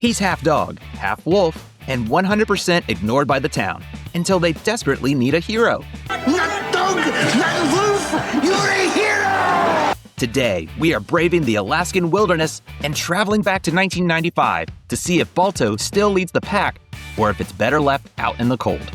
He's half dog, half wolf, and 100% ignored by the town until they desperately need a hero. Not dog, not wolf, you're a hero! Today, we are braving the Alaskan wilderness and traveling back to 1995 to see if Balto still leads the pack or if it's better left out in the cold.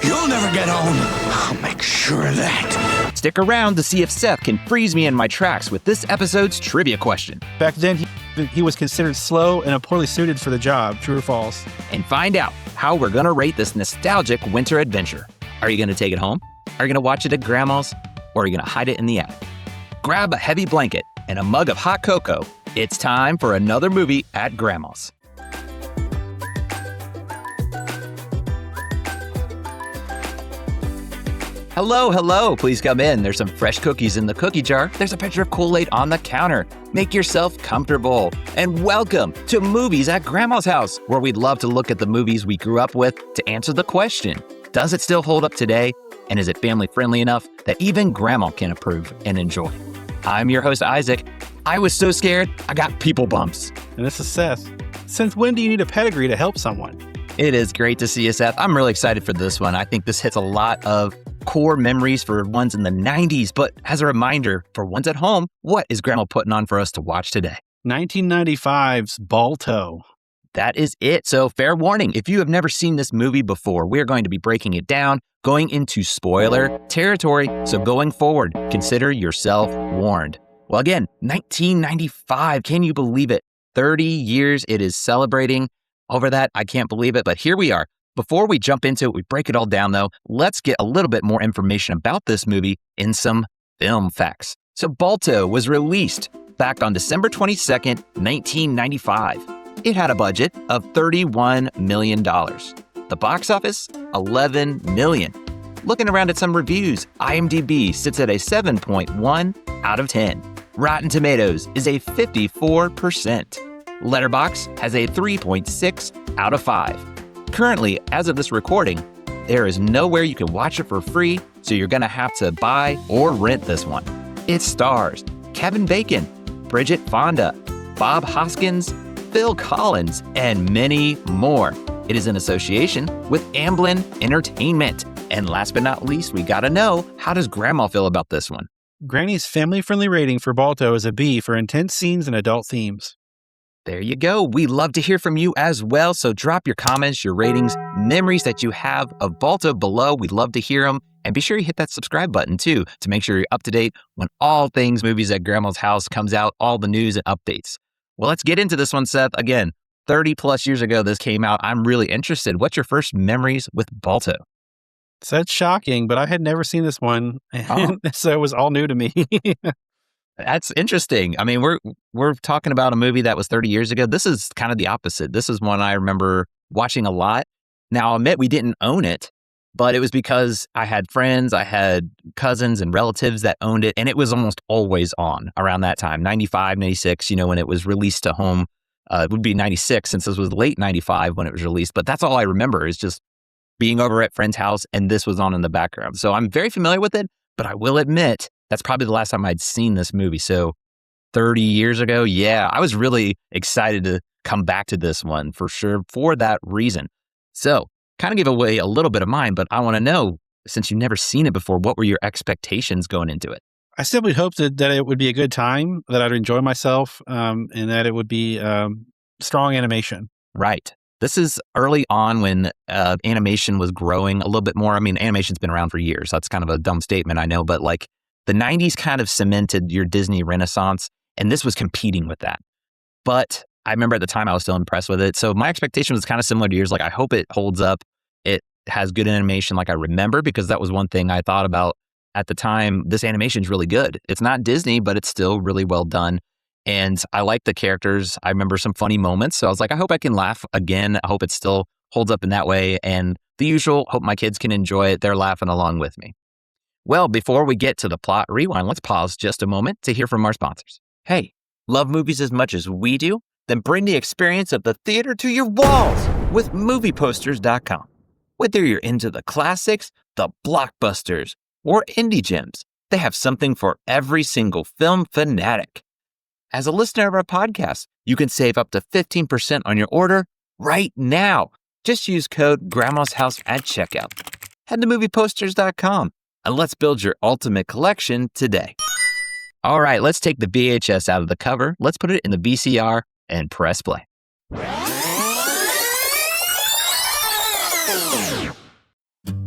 You'll never get home. I'll make sure of that. Stick around to see if Seth can freeze me in my tracks with this episode's trivia question. Back then, he was considered slow and poorly suited for the job. True or false? And find out how we're going to rate this nostalgic winter adventure. Are you going to take it home? Are you going to watch it at Grandma's? Or are you going to hide it in the attic? Grab a heavy blanket and a mug of hot cocoa. It's time for another movie at Grandma's. Hello, hello. Please come in. There's some fresh cookies in the cookie jar. There's a pitcher of Kool-Aid on the counter. Make yourself comfortable. And welcome to Movies at Grandma's House, where we'd love to look at the movies we grew up with to answer the question, does it still hold up today? And is it family friendly enough that even Grandma can approve and enjoy? I'm your host, Isaac. I was so scared, I got people bumps. And this is Seth. Since when do you need a pedigree to help someone? It is great to see you, Seth. I'm really excited for this one. I think this hits a lot of core memories for ones in the 90s. But as a reminder, for ones at home, what is Grandma putting on for us to watch today? 1995's Balto. That is it. So fair warning, if you have never seen this movie before, we're going to be breaking it down, going into spoiler territory. So going forward, consider yourself warned. Well, again, 1995, can you believe it? 30 years it is celebrating. Over that, I can't believe it, but here we are. Before we jump into it, we break it all down though, let's get a little bit more information about this movie in some film facts. So Balto was released back on December 22nd, 1995. It had a budget of $31 million. The box office, $11 million. Looking around at some reviews, IMDb sits at a 7.1 out of 10. Rotten Tomatoes is a 54%. Letterboxd has a 3.6 out of 5. Currently, as of this recording, there is nowhere you can watch it for free, so you're gonna have to buy or rent this one. It stars Kevin Bacon, Bridget Fonda, Bob Hoskins, Phil Collins, and many more. It is in association with Amblin Entertainment. And last but not least, we gotta know, how does Grandma feel about this one? Granny's family-friendly rating for Balto is a B for intense scenes and adult themes. There you go. We love to hear from you as well. So drop your comments, your ratings, memories that you have of Balto below. We'd love to hear them. And be sure you hit that subscribe button too to make sure you're up to date when all things Movies at Grandma's House comes out, all the news and updates. Well, let's get into this one, Seth. Again, 30 plus years ago this came out. I'm really interested. What's your first memories with Balto? So that's shocking, but I had never seen this one, so it was all new to me. That's interesting. I mean, we're talking about a movie that was 30 years ago. This is kind of the opposite. This is one I remember watching a lot. Now, I'll admit we didn't own it, but it was because I had friends, I had cousins and relatives that owned it, and it was almost always on around that time, 95, 96, when it was released to home. It would be 96 since this was late 95 when it was released, but that's all I remember is just being over at friend's house and this was on in the background. So I'm very familiar with it, but I will admit, that's probably the last time I'd seen this movie. So 30 years ago, yeah, I was really excited to come back to this one for sure for that reason. So kind of give away a little bit of mine, but I want to know, since you've never seen it before, what were your expectations going into it? I simply hoped that it would be a good time, that I'd enjoy myself, and that it would be strong animation. Right. This is early on when animation was growing a little bit more. I mean, animation's been around for years. That's kind of a dumb statement, I know, but like the 90s kind of cemented your Disney renaissance, and this was competing with that. But I remember at the time I was still impressed with it. So my expectation was kind of similar to yours. Like, I hope it holds up. It has good animation like I remember, because that was one thing I thought about at the time. This animation is really good. It's not Disney, but it's still really well done. And I like the characters. I remember some funny moments. So I was like, I hope I can laugh again. I hope it still holds up in that way. And the usual, hope my kids can enjoy it. They're laughing along with me. Well, before we get to the plot rewind, let's pause just a moment to hear from our sponsors. Hey, love movies as much as we do? Then bring the experience of the theater to your walls with movieposters.com. Whether you're into the classics, the blockbusters, or indie gems, they have something for every single film fanatic. as a listener of our podcast, you can save up to 15% on your order right now. Just use code Grandma's House at checkout. Head to movieposters.com and let's build your ultimate collection today. All right, let's take the VHS out of the cover. Let's put it in the VCR and press play.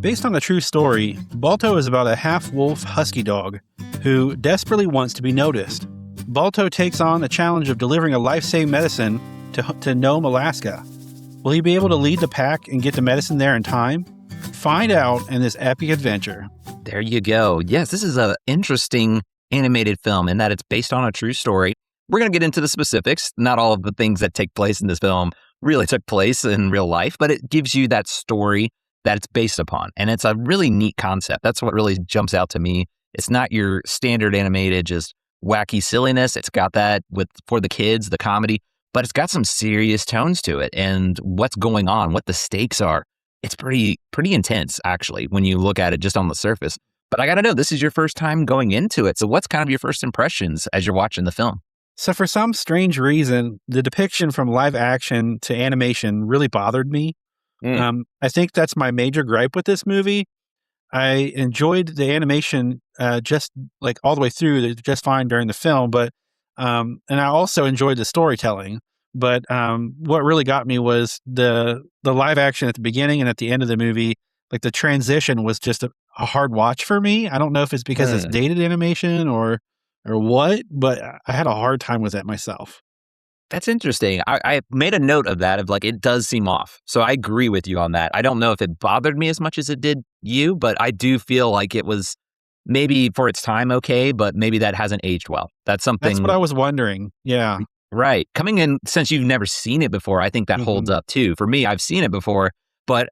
Based on a true story, Balto is about a half-wolf husky dog who desperately wants to be noticed. Balto takes on the challenge of delivering a life-saving medicine to Nome, Alaska. Will he be able to lead the pack and get the medicine there in time? Find out in this epic adventure. There you go. Yes, this is an interesting animated film in that it's based on a true story. We're going to get into the specifics. Not all of the things that take place in this film really took place in real life, but it gives you that story that it's based upon. And it's a really neat concept. That's what really jumps out to me. It's not your standard animated, just wacky silliness. It's got that for the kids, the comedy, but it's got some serious tones to it and what's going on, what the stakes are. It's pretty intense, actually, when you look at it just on the surface. But I got to know, this is your first time going into it. So what's kind of your first impressions as you're watching the film? So for some strange reason, the depiction from live action to animation really bothered me. I think that's my major gripe with this movie. I enjoyed the animation just like all the way through, just fine during the film, but and I also enjoyed the storytelling. But what really got me was the live action at the beginning and at the end of the movie. Like the transition was just a hard watch for me. I don't know if it's because it's dated animation or what, but I had a hard time with it myself. That's interesting. I made a note of that, of like, it does seem off. So I agree with you on that. I don't know if it bothered me as much as it did you, but I do feel like it was maybe for its time okay, but maybe that hasn't aged well. That's something. That's what I was wondering. Yeah. Right. Coming in, since you've never seen it before, I think that holds up too. For me, I've seen it before, but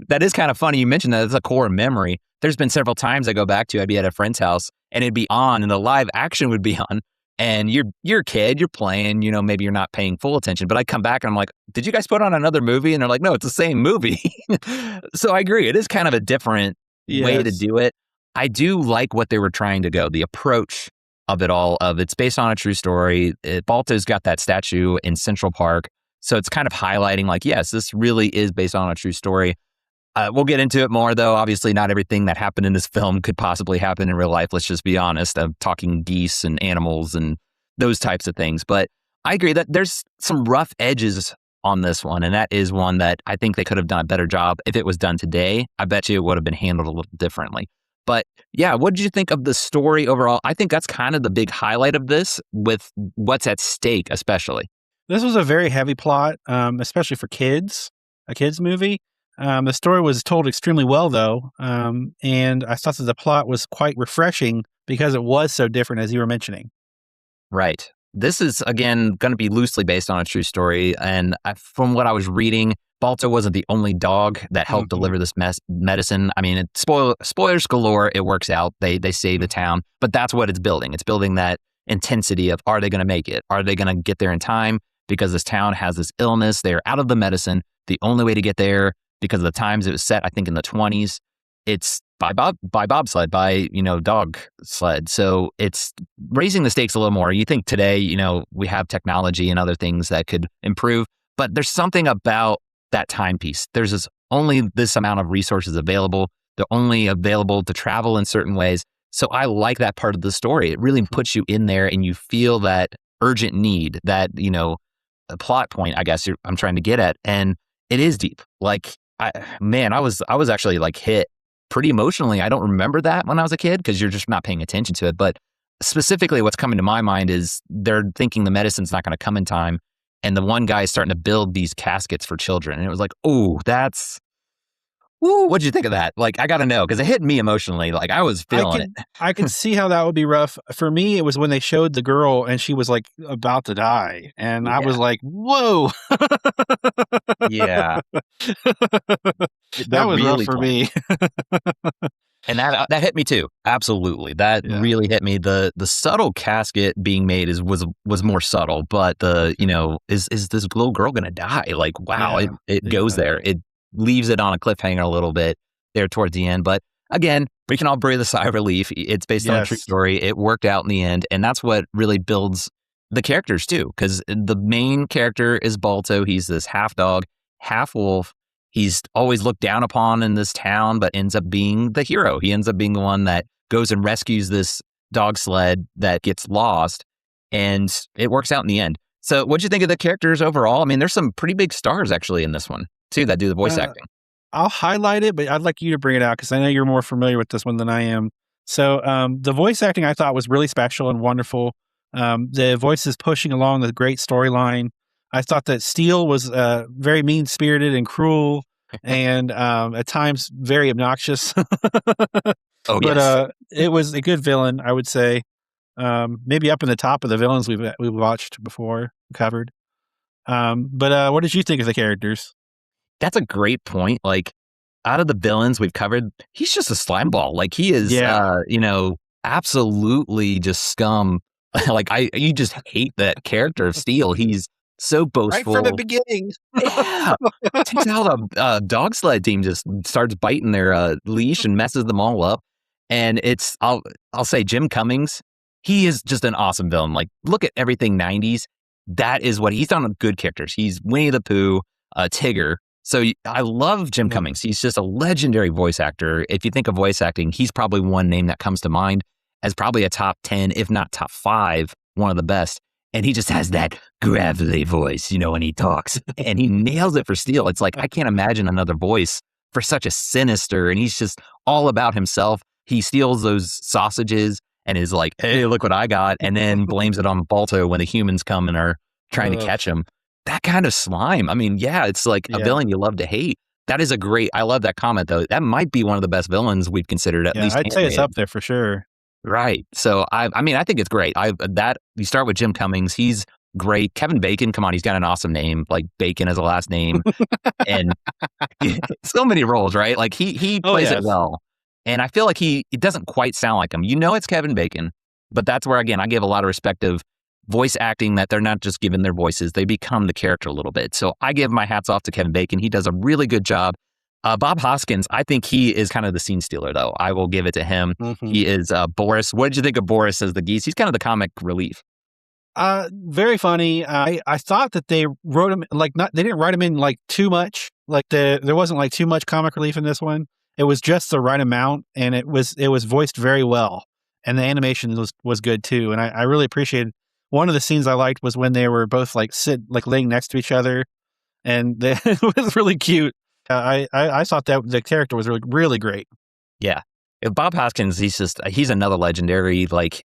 that is kind of funny. You mentioned that it's a core memory. There's been several times I go back to, I'd be at a friend's house and it'd be on and the live action would be on. And you're a kid, you're playing, maybe you're not paying full attention. But I come back and I'm like, did you guys put on another movie? And they're like, no, it's the same movie. So I agree. It is kind of a different way to do it. I do like what they were trying to go, the approach of it all, of it's based on a true story. Balto's got that statue in Central Park. So it's kind of highlighting like, yes, this really is based on a true story. We'll get into it more, though. Obviously, not everything that happened in this film could possibly happen in real life. Let's just be honest. I'm talking geese and animals and those types of things. But I agree that there's some rough edges on this one. And that is one that I think they could have done a better job. If it was done today, I bet you it would have been handled a little differently. But yeah, what did you think of the story overall? I think that's kind of the big highlight of this with what's at stake, especially. This was a very heavy plot, especially for kids, a kids movie. The story was told extremely well, though, and I thought that the plot was quite refreshing because it was so different, as you were mentioning. Right. This is, again, going to be loosely based on a true story, and from what I was reading, Balto wasn't the only dog that helped deliver this medicine. I mean, spoilers galore, it works out. They save the town, but that's what it's building. It's building that intensity of, are they going to make it? Are they going to get there in time? Because this town has this illness. They're out of the medicine. The only way to get there, because of the times it was set, I think in the 20s, it's by bobsled, by, dog sled. So it's raising the stakes a little more. You think today, we have technology and other things that could improve, but there's something about that timepiece. There's only this amount of resources available. They're only available to travel in certain ways. So I like that part of the story. It really puts you in there and you feel that urgent need, that, a plot point, I guess I'm trying to get at. And it is deep. Like, I was actually like hit pretty emotionally. I don't remember that when I was a kid because you're just not paying attention to it. But specifically what's coming to my mind is they're thinking the medicine's not going to come in time. And the one guy is starting to build these caskets for children. And it was like, what'd you think of that? Like, I got to know, because it hit me emotionally. Like, I was feeling it. I can see how that would be rough. For me, it was when they showed the girl and she was like about to die. And I was like, whoa. Yeah. That was really rough for me. And that hit me too. Absolutely. That really hit me. The subtle casket being made was more subtle, but is this little girl going to die? Like, wow, it goes there. It leaves it on a cliffhanger a little bit there towards the end. But again, we can all breathe a sigh of relief. It's based on a true story. It worked out in the end. And that's what really builds the characters too, because the main character is Balto. He's this half dog, half wolf. He's always looked down upon in this town, but ends up being the hero. He ends up being the one that goes and rescues this dog sled that gets lost, and it works out in the end. So what'd you think of the characters overall? I mean, there's some pretty big stars actually in this one too that do the voice acting. I'll highlight it, but I'd like you to bring it out because I know you're more familiar with this one than I am. So the voice acting I thought was really special and wonderful. The voices pushing along the great storyline. I thought that Steele was very mean-spirited and cruel and at times very obnoxious. Oh, But yes. it was a good villain, I would say. Maybe up in the top of the villains we've watched before, covered. But what did you think of the characters? That's a great point. Like, out of the villains we've covered, he's just a slime ball. Like, he is, absolutely just scum. Like, you just hate that character of Steele. He's so boastful. Right from the beginning. Yeah. Takes out a dog sled team, just starts biting their leash and messes them all up. And I'll say Jim Cummings, he is just an awesome villain. Like, look at everything 90s. That is what he's done with good characters. He's Winnie the Pooh, Tigger. So I love Jim Cummings. He's just a legendary voice actor. If you think of voice acting, he's probably one name that comes to mind as probably a top 10, if not top 5, one of the best. And he just has that gravelly voice, when he talks. And he nails it for Steele. It's like, I can't imagine another voice for such a sinister, and he's just all about himself. He steals those sausages and is like, hey, look what I got, and then blames it on Balto when the humans come and are trying to catch him. That kind of slime. I mean, yeah, it's like a villain you love to hate. That is I love that comment, though. That might be one of the best villains we've considered, at least. I'd say it's up there for sure. Right. So, I think it's great. You start with Jim Cummings. He's great. Kevin Bacon, come on, he's got an awesome name, like Bacon as a last name. And so many roles, right? Like, he plays it well. And I feel like it doesn't quite sound like him. It's Kevin Bacon, but that's where, again, I give a lot of respect of voice acting, that they're not just given their voices, they become the character a little bit. So I give my hats off to Kevin Bacon. He does a really good job. Bob Hoskins, I think he is kind of the scene stealer, though. I will give it to him. Mm-hmm. He is Boris. What did you think of Boris as the geese? He's kind of the comic relief. Very funny. I thought that they wrote him they didn't write him in like too much. Like there wasn't like too much comic relief in this one. It was just the right amount, and it was voiced very well, and the animation was good too. And I really appreciated. One of the scenes I liked was when they were both laying next to each other, and it was really cute. I thought that the character was really, really great. Yeah. Bob Hoskins, he's another legendary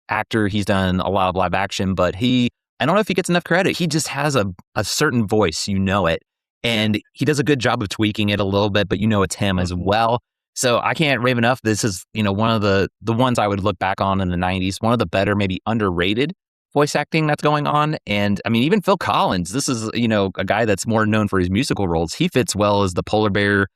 actor. He's done a lot of live action, but I don't know if he gets enough credit. He just has a certain voice, it. And he does a good job of tweaking it a little bit, but it's him as well. So I can't rave enough. This is, one of the ones I would look back on in the 90s, one of the better, maybe underrated voice acting that's going on. And I mean, even Phil Collins, this is, a guy that's more known for his musical roles. He fits well as the polar bear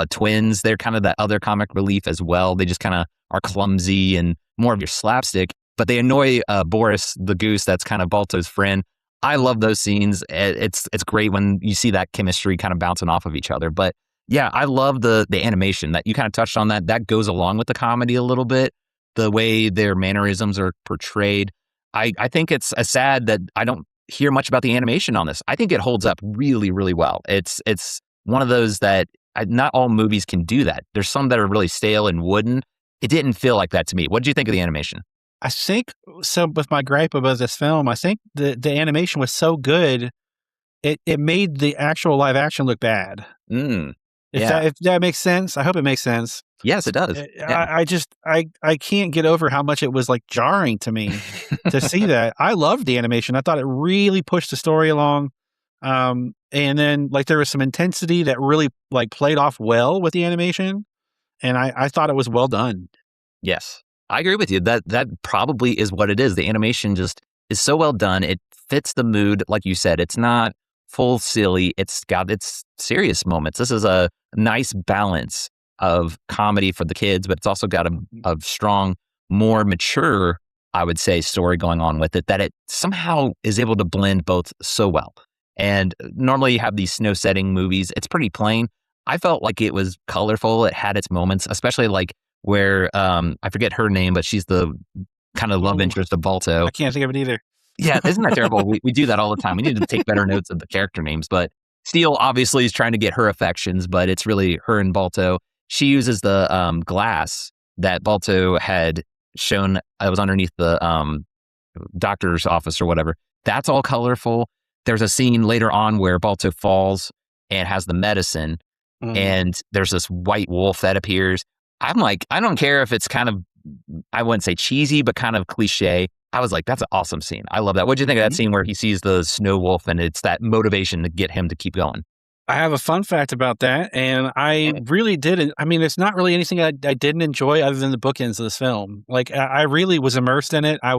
twins. They're kind of that other comic relief as well. They just kind of are clumsy and more of your slapstick, but they annoy Boris, the goose, that's kind of Balto's friend. I love those scenes. It's great when you see that chemistry kind of bouncing off of each other. But yeah, I love the animation that you kind of touched on. That goes along with the comedy a little bit, the way their mannerisms are portrayed. I think it's sad that I don't hear much about the animation on this. I think it holds up really, really well. It's one of those that not all movies can do that. There's some that are really stale and wooden. It didn't feel like that to me. What did you think of the animation? I think so. With my gripe about this film, I think the animation was so good, it made the actual live action look bad. If that makes sense, I hope it makes sense. Yes, it does. Yeah. I can't get over how much it was jarring to me to see that. I loved the animation. I thought it really pushed the story along. And then there was some intensity that really played off well with the animation. And I thought it was well done. Yes, I agree with you. That probably is what it is. The animation just is so well done. It fits the mood. Like you said, it's not full silly. It's got its serious moments. This is a nice balance of comedy for the kids, but it's also got a strong, more mature, I would say, story going on with it, that it somehow is able to blend both so well. And normally you have these snow setting movies. It's pretty plain. I felt like it was colorful. It had its moments, especially where I forget her name, but she's the kind of love interest of Balto. I can't think of it either. Yeah, isn't that terrible? We do that all the time. We need to take better notes of the character names. But Steele obviously is trying to get her affections, but it's really her and Balto. She uses the glass that Balto had shown. I was underneath the doctor's office or whatever. That's all colorful. There's a scene later on where Balto falls and has the medicine, and there's this white wolf that appears. I'm like, I don't care if it's kind of, I wouldn't say cheesy, but kind of cliche. I was like, that's an awesome scene. I love that. What do you think of that scene where he sees the snow wolf and it's that motivation to get him to keep going? I have a fun fact about that, and I really didn't. I mean, it's not really anything I didn't enjoy other than the bookends of this film. Like, I really was immersed in it. I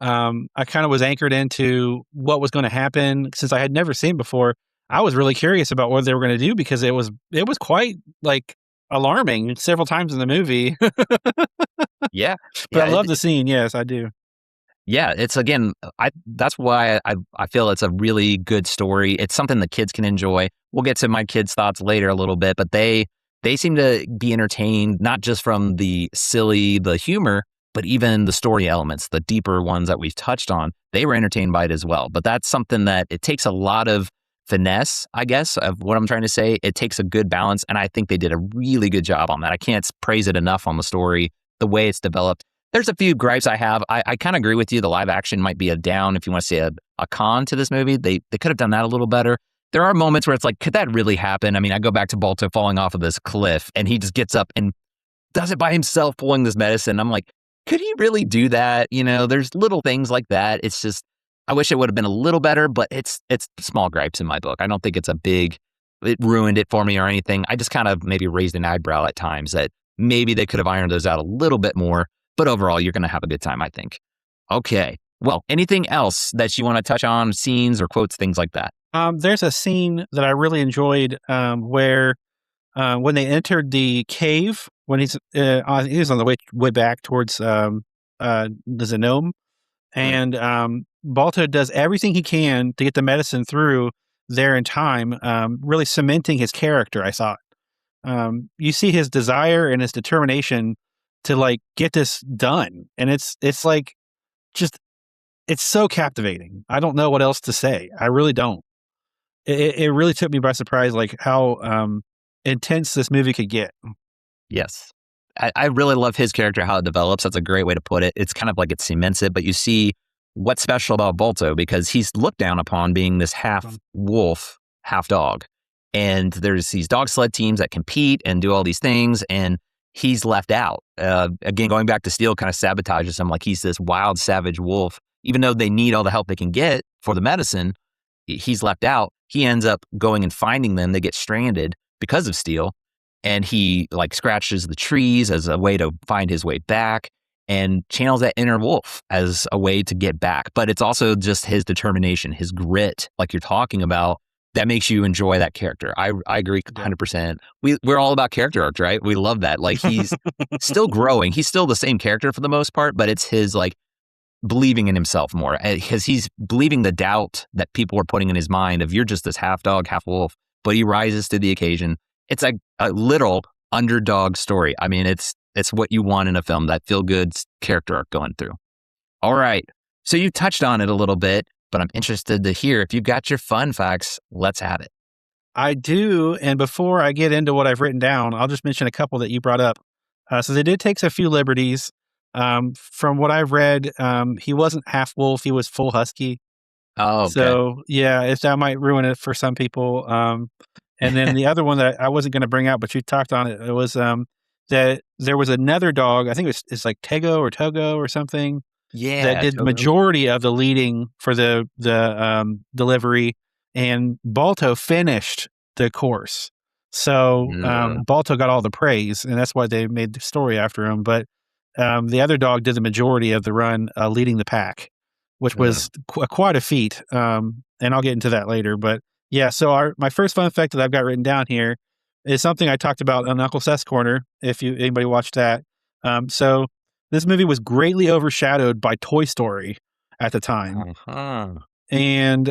kind of was anchored into what was going to happen since I had never seen before. I was really curious about what they were going to do because it was quite like alarming several times in the movie. Yeah. But I love the scene. Yes, I do. Yeah, it's again, that's why I feel it's a really good story. It's something the kids can enjoy. We'll get to my kids' thoughts later a little bit, but they seem to be entertained, not just from the silly, the humor, but even the story elements, the deeper ones that we've touched on. They were entertained by it as well. But that's something that it takes a lot of finesse, I guess, of what I'm trying to say. It takes a good balance, and I think they did a really good job on that. I can't praise it enough on the story, the way it's developed. There's a few gripes I have. I kind of agree with you. The live action might be a down if you want to say a con to this movie. They could have done that a little better. There are moments where it's like, could that really happen? I mean, I go back to Balto falling off of this cliff and he just gets up and does it by himself pulling this medicine. I'm like, could he really do that? You know, there's little things like that. It's just, I wish it would have been a little better, but it's small gripes in my book. I don't think it's it ruined it for me or anything. I just kind of maybe raised an eyebrow at times that maybe they could have ironed those out a little bit more. But overall, you're going to have a good time, I think. Okay. Well, anything else that you want to touch on, scenes or quotes, things like that? There's a scene that I really enjoyed where when they entered the cave, when he was on the way back towards the Nome, and Balto does everything he can to get the medicine through there in time, really cementing his character, I thought. You see his desire and his determination to like get this done. And it's like, it's so captivating. I don't know what else to say. I really don't. It really took me by surprise, like how intense this movie could get. Yes. I really love his character, how it develops. That's a great way to put it. It's kind of like it cements it, but you see what's special about Balto because he's looked down upon being this half wolf, half dog. And there's these dog sled teams that compete and do all these things. And he's left out. Again, going back to Steele kind of sabotages him like he's this wild, savage wolf. Even though they need all the help they can get for the medicine, he's left out. He ends up going and finding them. They get stranded because of Steele. And he like scratches the trees as a way to find his way back and channels that inner wolf as a way to get back. But it's also just his determination, his grit, like you're talking about, that makes you enjoy that character. I agree 100%. We're all about character arcs, right? We love that. Like he's still growing. He's still the same character for the most part, but it's his like believing in himself more because he's believing the doubt that people are putting in his mind of you're just this half dog, half wolf, but he rises to the occasion. It's a literal underdog story. I mean, it's what you want in a film, that feel good character arc going through. All right. So you touched on it a little bit, but I'm interested to hear if you've got your fun facts. Let's have it. I do. And before I get into what I've written down, I'll just mention a couple that you brought up. So they did take a few liberties. From what I've read, he wasn't half wolf. He was full husky. Oh, okay. So yeah, that might ruin it for some people. And then the other one that I wasn't going to bring out, but you talked on it, it was that there was another dog. I think it's like Tego or Togo or something. Yeah, that did the majority of the leading for the delivery, and Balto finished the course. So Balto got all the praise, and that's why they made the story after him. But the other dog did the majority of the run, leading the pack, which was quite a feat. And I'll get into that later. But yeah, so my first fun fact that I've got written down here is something I talked about on Uncle Seth's Corner, if anybody watched that. So this movie was greatly overshadowed by Toy Story at the time. And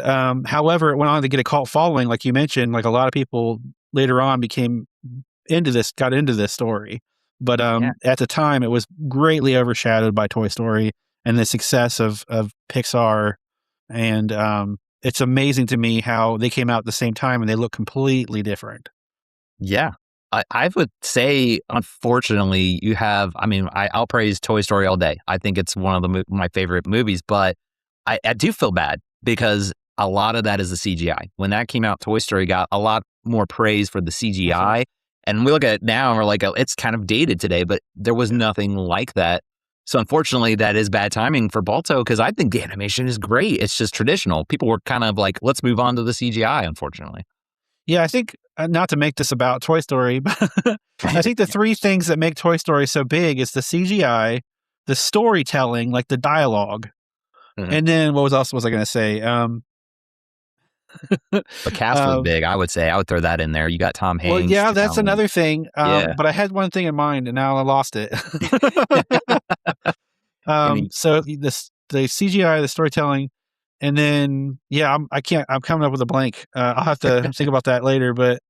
however, it went on to get a cult following, like you mentioned, like a lot of people later on got into this story. But at the time, it was greatly overshadowed by Toy Story and the success of Pixar And it's amazing to me how they came out at the same time and they look completely different. Yeah. I would say, unfortunately, you have, I'll praise Toy Story all day. I think it's one of my favorite movies, but I do feel bad because a lot of that is the CGI. When that came out, Toy Story got a lot more praise for the CGI. And we look at it now and we're like, oh, it's kind of dated today, but there was nothing like that. So unfortunately, that is bad timing for Balto because I think the animation is great. It's just traditional. People were kind of like, let's move on to the CGI, unfortunately. Yeah, I think, not to make this about Toy Story, but I think the three things that make Toy Story so big is the CGI, the storytelling, like the dialogue, and then what else was I going to say? The cast was big, I would say. I would throw that in there. You got Tom Hanks. Well, yeah, that's another thing. Yeah. But I had one thing in mind, and now I lost it. So the CGI, the storytelling, and then I'm coming up with a blank. I'll have to think about that later. But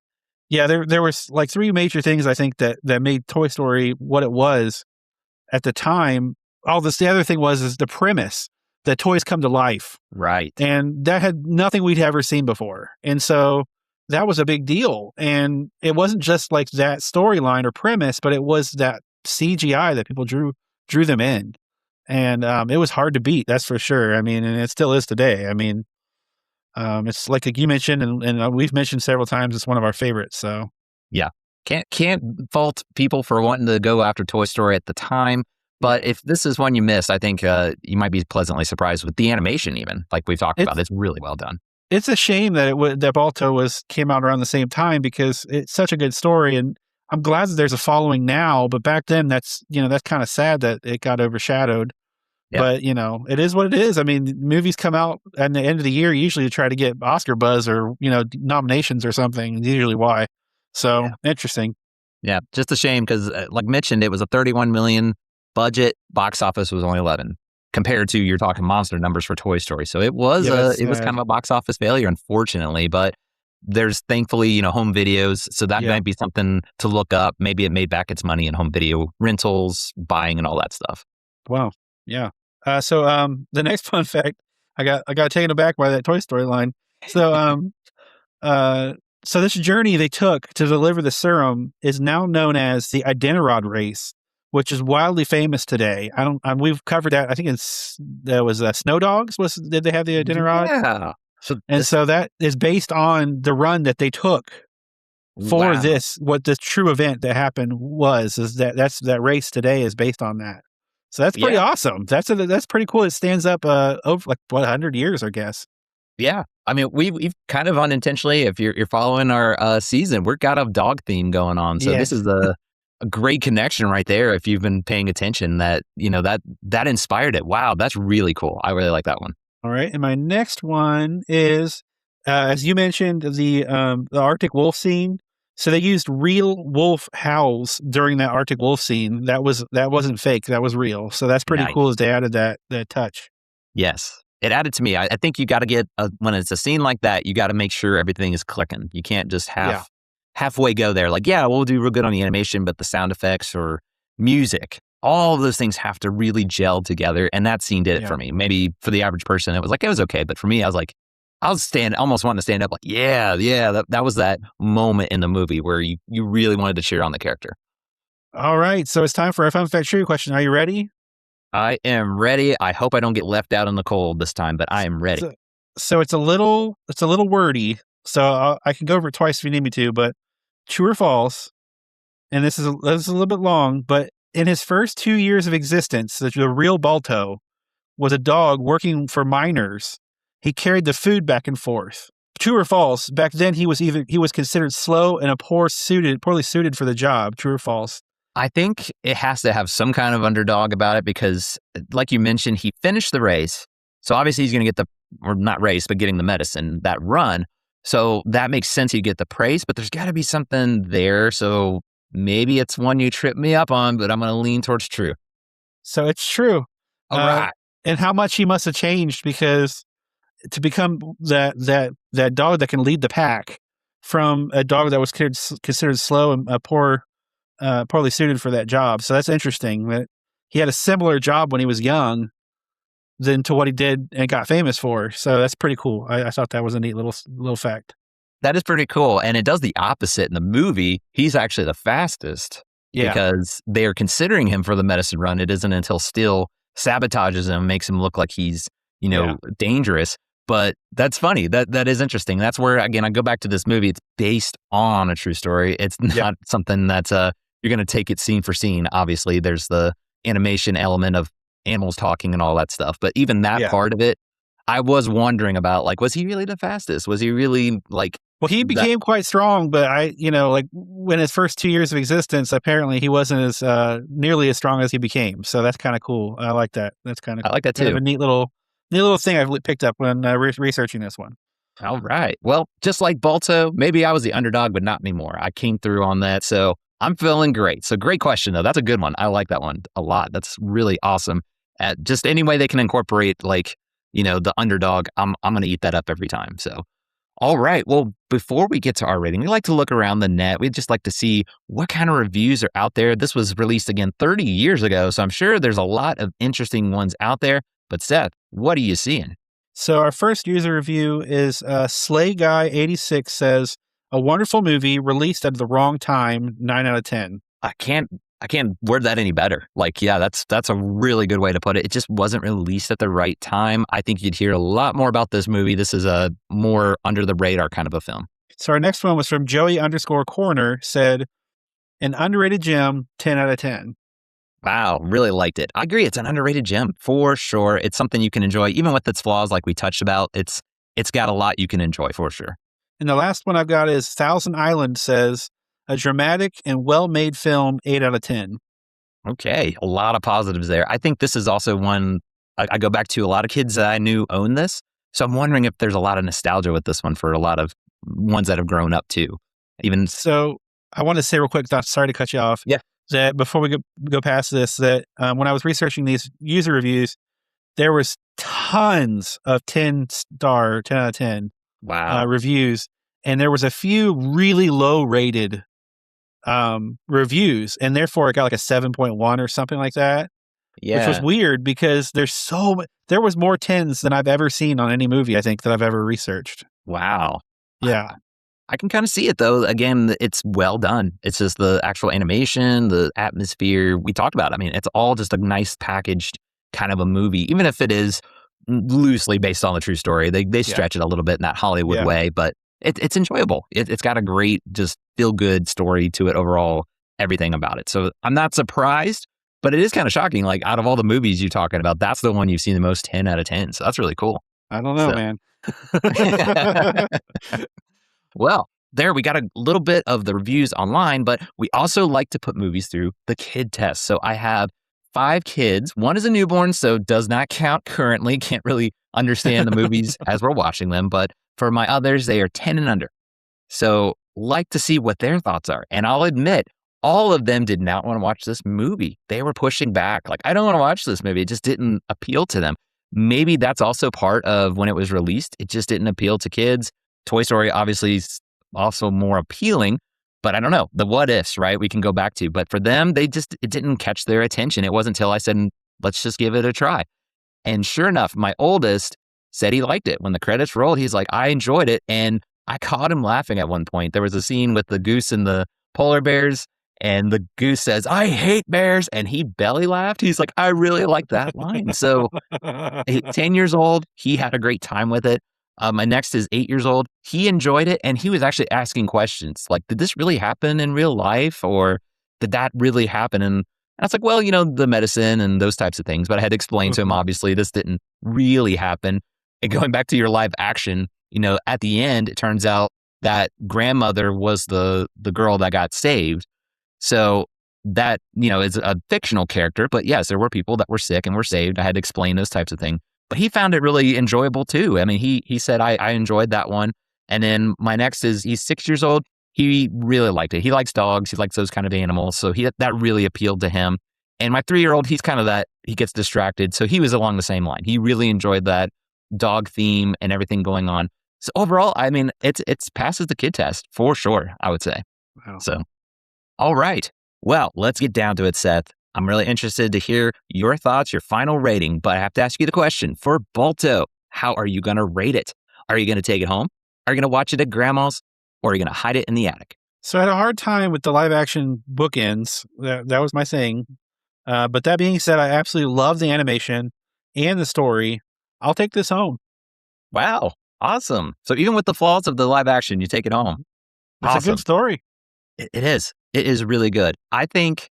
yeah, there was like three major things I think that made Toy Story what it was at the time. The other thing is the premise that toys come to life, right? And that had nothing we'd ever seen before, and so that was a big deal. And it wasn't just like that storyline or premise, but it was that CGI that people drew them in. And it was hard to beat, that's for sure. I mean, and it still is today. I mean, it's like you mentioned, and we've mentioned several times, it's one of our favorites. So yeah, can't fault people for wanting to go after Toy Story at the time. But if this is one you missed, I think you might be pleasantly surprised with the animation. Even like we've talked about, it's really well done. It's a shame that that Balto came out around the same time because it's such a good story, and I'm glad that there's a following now. But back then, that's kind of sad that it got overshadowed. Yeah. But it is what it is. I mean, movies come out at the end of the year usually to try to get Oscar buzz or nominations or something. Usually why. So interesting. Yeah, just a shame because, like mentioned, it was a 31 million budget. Box office was only 11 compared to you're talking monster numbers for Toy Story. So it was it was kind of a box office failure, unfortunately. But there's thankfully home videos, so that might be something to look up. Maybe it made back its money in home video rentals, buying, and all that stuff. Wow. Yeah. So the next fun fact, I got taken aback by that Toy Story line. So so this journey they took to deliver the serum is now known as the Iditarod race, which is wildly famous today. We've covered that. I think there was Snow Dogs. Did they have the Iditarod? Yeah. So that is based on the run that they took for this. What the true event that happened is that race today is based on that. So that's pretty awesome. That's pretty cool. It stands up over 100 years, I guess. Yeah, I mean we've kind of unintentionally, if you're following our season, we've got a dog theme going on. So this is a great connection right there. If you've been paying attention, that that inspired it. Wow, that's really cool. I really like that one. All right, and my next one is, as you mentioned, the Arctic wolf scene. So they used real wolf howls during that Arctic wolf scene. That wasn't fake. That was real. So that's pretty cool as they added that touch. Yes, it added to me. I think you got to get when it's a scene like that, you got to make sure everything is clicking. You can't just halfway go there. Like, we'll do real good on the animation, but the sound effects or music, all of those things have to really gel together. And that scene did it for me. Maybe for the average person, it was okay. But for me, I was like, almost wanting to stand up like, that was that moment in the movie where you really wanted to cheer on the character. All right. So it's time for a fun fact trivia question. Are you ready? I am ready. I hope I don't get left out in the cold this time, but I am ready. So it's a little wordy. So I can go over it twice if you need me to, but true or false, and this is a little bit long, but in his first 2 years of existence, the real Balto was a dog working for miners. He carried the food back and forth. True or false? Back then, he was considered slow and poorly suited for the job. True or false? I think it has to have some kind of underdog about it because, like you mentioned, he finished the race. So obviously he's going to get getting the medicine, that run. So that makes sense. He'd get the praise, but there's got to be something there. So maybe it's one you trip me up on, but I'm going to lean towards true. So it's true. All right. And how much he must have changed because to become that dog that can lead the pack from a dog that was considered slow and poorly suited for that job. So that's interesting that he had a similar job when he was young, than to what he did and got famous for. So that's pretty cool. I thought that was a neat little fact. That is pretty cool. And it does the opposite in the movie. He's actually the fastest because they are considering him for the medicine run. It isn't until Steele sabotages him, makes him look like he's, dangerous. But that's funny. That is interesting. That's where, again, I go back to this movie. It's based on a true story. It's not something that's you're going to take it scene for scene. Obviously, there's the animation element of animals talking and all that stuff. But even that part of it, I was wondering about, like, was he really the fastest? Was he really like... Well, he became quite strong, but when his first 2 years of existence, apparently he wasn't as nearly as strong as he became. So that's kind of cool. I like that. That's kind of I like that too. Kind of a neat little thing I've picked up when researching this one. All right. Well, just like Balto, maybe I was the underdog, but not anymore. I came through on that, so I'm feeling great. So great question, though. That's a good one. I like that one a lot. That's really awesome. Just any way they can incorporate, the underdog, I'm going to eat that up every time. So, all right. Well, before we get to our rating, we like to look around the net. We'd just like to see what kind of reviews are out there. This was released again 30 years ago, so I'm sure there's a lot of interesting ones out there. But Seth, what are you seeing? So our first user review is Slay Guy 86 says, a wonderful movie released at the wrong time, 9 out of 10. I can't word that any better. That's a really good way to put it. It just wasn't released at the right time. I think you'd hear a lot more about this movie. This is a more under the radar kind of a film. So our next one was from Joey_Corner, said, an underrated gem, 10 out of 10. Wow, really liked it. I agree. It's an underrated gem for sure. It's something you can enjoy, even with its flaws, like we touched about. It's got a lot you can enjoy for sure. And the last one I've got is Thousand Island says, a dramatic and well-made film, 8 out of 10. Okay, a lot of positives there. I think this is also one I go back to. A lot of kids that I knew own this, so I'm wondering if there's a lot of nostalgia with this one for a lot of ones that have grown up too. So I want to say real quick, sorry to cut you off. Yeah. That before we go past this, that when I was researching these user reviews, there was tons of 10 out of 10 reviews, and there was a few really low rated reviews, and therefore it got like a 7.1 or something like that. Yeah, which was weird because there was more 10s than I've ever seen on any movie, I think, that I've ever researched. Wow. Yeah. I can kind of see it, though. Again, it's well done. It's just the actual animation, the atmosphere we talked about. I mean, it's all just a nice packaged kind of a movie, even if it is loosely based on the true story. They stretch it a little bit in that Hollywood way, but it's enjoyable. It's got a great, just feel-good story to it overall, everything about it. So I'm not surprised, but it is kind of shocking. Like, out of all the movies you're talking about, that's the one you've seen the most 10 out of 10. So that's really cool. I don't know, man. Well, there we got a little bit of the reviews online, but we also like to put movies through the kid test. So I have 5 kids. One is a newborn, so does not count currently. Can't really understand the movies as we're watching them. But for my others, they are 10 and under. So like to see what their thoughts are. And I'll admit, all of them did not want to watch this movie. They were pushing back. Like, I don't want to watch this movie. It just didn't appeal to them. Maybe that's also part of when it was released. It just didn't appeal to kids. Toy Story obviously is also more appealing, but I don't know. The what ifs, right? We can go back to. But for them, it didn't catch their attention. It wasn't until I said, let's just give it a try. And sure enough, my oldest said he liked it. When the credits rolled, he's like, I enjoyed it. And I caught him laughing at one point. There was a scene with the goose and the polar bears, and the goose says, I hate bears. And he belly laughed. He's like, I really like that line. So 10 years old, he had a great time with it. My next is 8 years old. He enjoyed it, and he was actually asking questions like, did this really happen in real life, or did that really happen? And I was like, well, the medicine and those types of things. But I had to explain to him, obviously, this didn't really happen. And going back to your live action, at the end, it turns out that grandmother was the girl that got saved. So that, is a fictional character. But yes, there were people that were sick and were saved. I had to explain those types of things. But he found it really enjoyable too. I mean, he said, I enjoyed that one. And then my next he's 6 years old. He really liked it. He likes dogs. He likes those kind of animals. So that really appealed to him. And my 3-year-old, he's kind of he gets distracted. So he was along the same line. He really enjoyed that dog theme and everything going on. So overall, I mean, it's passes the kid test for sure, I would say. Wow. So, all right. Well, let's get down to it, Seth. I'm really interested to hear your thoughts, your final rating, but I have to ask you the question for Balto. How are you going to rate it? Are you going to take it home? Are you going to watch it at grandma's? Or are you going to hide it in the attic? So I had a hard time with the live action bookends. That was my thing. But that being said, I absolutely love the animation and the story. I'll take this home. Wow. Awesome. So even with the flaws of the live action, you take it home. It's a good story. It is. It is really good. I think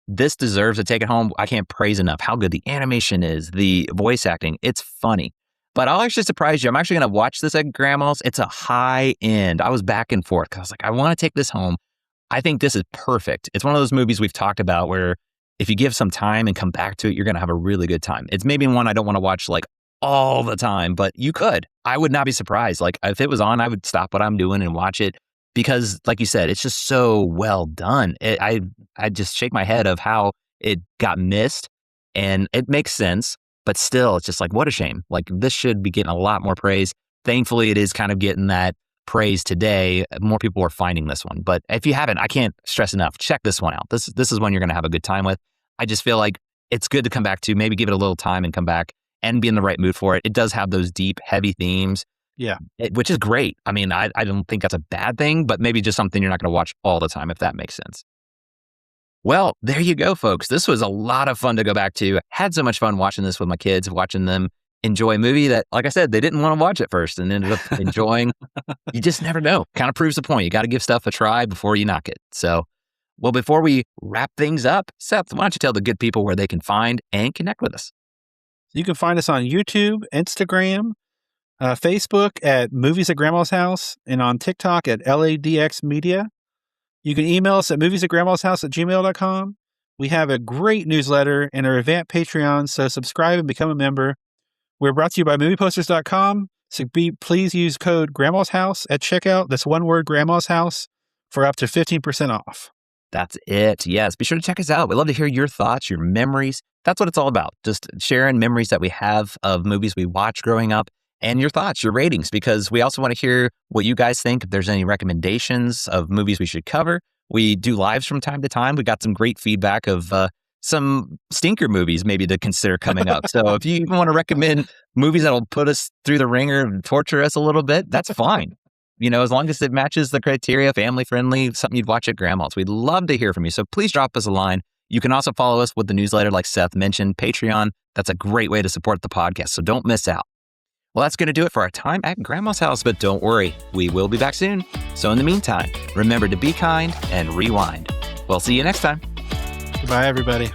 this deserves to take it home. I can't praise enough how good the animation is, the voice acting. It's funny. But I'll actually surprise you. I'm actually going to watch this at grandma's. It's a high end. I was back and forth because I was like, I want to take this home. I think this is perfect. It's one of those movies we've talked about where if you give some time and come back to it, you're going to have a really good time. It's maybe one I don't want to watch like all the time, but you could. I would not be surprised. Like if it was on, I would stop what I'm doing and watch it because like you said, it's just so well done. I just shake my head of how it got missed and it makes sense. But still, it's just like, what a shame. Like this should be getting a lot more praise. Thankfully, it is kind of getting that praise today. More people are finding this one. But if you haven't, I can't stress enough. Check this one out. This is one you're going to have a good time with. I just feel like it's good to come back to, maybe give it a little time and come back and be in the right mood for it. It does have those deep, heavy themes. Yeah. Which is great. I mean, I don't think that's a bad thing, but maybe just something you're not going to watch all the time, if that makes sense. Well, there you go, folks. This was a lot of fun to go back to. Had so much fun watching this with my kids, watching them enjoy a movie that, like I said, they didn't want to watch at first and ended up enjoying. You just never know. Kind of proves the point. You got to give stuff a try before you knock it. So, well, before we wrap things up, Seth, why don't you tell the good people where they can find and connect with us? You can find us on YouTube, Instagram, Facebook at Movies at Grandma's House, and on TikTok at LADX Media. You can email us at moviesatgrandmashouse@gmail.com. We have a great newsletter and a revamped Patreon, so subscribe and become a member. We're brought to you by movieposters.com, so please use code Grandma's House at checkout. That's one word, Grandma's House, for up to 15% off. That's it. Yes. Be sure to check us out. We'd love to hear your thoughts, your memories. That's what it's all about. Just sharing memories that we have of movies we watched growing up and your thoughts, your ratings, because we also want to hear what you guys think. If there's any recommendations of movies we should cover, we do lives from time to time. We got some great feedback of some stinker movies maybe to consider coming up. So if you even want to recommend movies that'll put us through the ringer and torture us a little bit, that's fine. You know, as long as it matches the criteria, family friendly, something you'd watch at grandma's. We'd love to hear from you. So please drop us a line. You can also follow us with the newsletter, like Seth mentioned, Patreon. That's a great way to support the podcast. So don't miss out. Well, that's going to do it for our time at Grandma's house, but don't worry, we will be back soon. So in the meantime, remember to be kind and rewind. We'll see you next time. Goodbye, everybody.